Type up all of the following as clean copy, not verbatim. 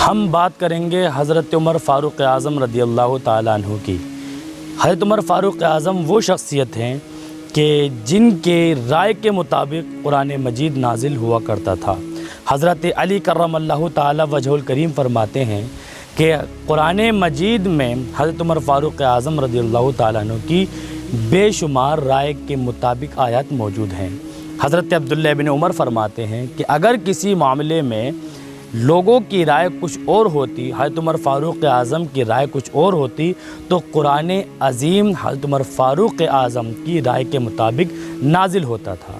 ہم بات کریں گے حضرت عمر فاروق اعظم رضی اللہ تعالیٰ عنہ کی۔ حضرت عمر فاروق اعظم وہ شخصیت ہیں کہ جن کے رائے کے مطابق قرآن مجید نازل ہوا کرتا تھا۔ حضرت علی کرم اللہ تعالیٰ وجہ الکریم فرماتے ہیں کہ قرآن مجید میں حضرت عمر فاروق اعظم رضی اللہ تعالیٰ عنہ کی بے شمار رائے کے مطابق آیات موجود ہیں۔ حضرت عبداللہ بن عمر فرماتے ہیں کہ اگر کسی معاملے میں لوگوں کی رائے کچھ اور ہوتی، حضرت عمر فاروق اعظم کی رائے کچھ اور ہوتی، تو قرآن عظیم حضرت عمر فاروق اعظم کی رائے کے مطابق نازل ہوتا تھا۔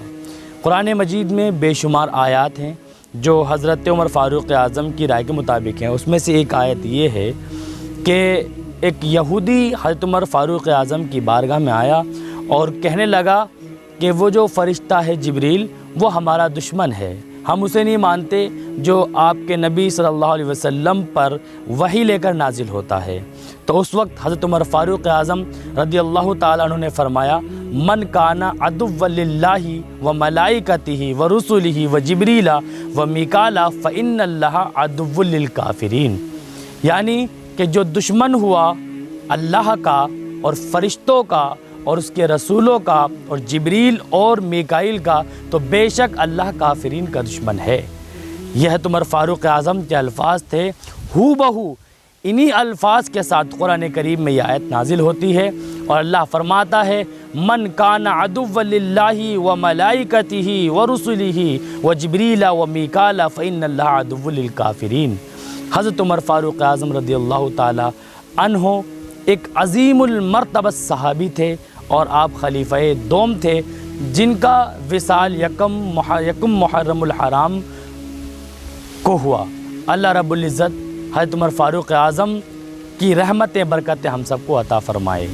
قرآن مجید میں بے شمار آیات ہیں جو حضرت عمر فاروق اعظم کی رائے کے مطابق ہیں۔ اس میں سے ایک آیت یہ ہے کہ ایک یہودی حضرت عمر فاروق اعظم کی بارگاہ میں آیا اور کہنے لگا کہ وہ جو فرشتہ ہے جبریل وہ ہمارا دشمن ہے، ہم اسے نہیں مانتے جو آپ کے نبی صلی اللہ علیہ وسلم پر وحی لے کر نازل ہوتا ہے۔ تو اس وقت حضرت عمر فاروق اعظم رضی اللہ تعالیٰ عنہ نے فرمایا من کان عدو للہ و ملائکتہ و رسلہ و جبریل و میکال فإن اللہ عدو للکافرین، یعنی کہ جو دشمن ہوا اللہ کا اور فرشتوں کا اور اس کے رسولوں کا اور جبریل اور میکائیل کا، تو بے شک اللہ کافرین کا دشمن ہے۔ یہ حضرت عمر فاروق اعظم کے الفاظ تھے، ہو بہو انہی الفاظ کے ساتھ قرآن کریم میں یہ آیت نازل ہوتی ہے اور اللہ فرماتا ہے من کان عدو للہ و ملائکتہ و رسلہ و جبریل و میکال فإن اللہ عدو للکافرین۔ حضرت عمر فاروق اعظم رضی اللہ تعالی عنہ ایک عظیم المرتبہ صحابی تھے اور آپ خلیفہ دوم تھے جن کا وصال یکم محرم الحرام کو ہوا۔ اللہ رب العزت حضرت عمر فاروق اعظم کی رحمت برکت ہم سب کو عطا فرمائے۔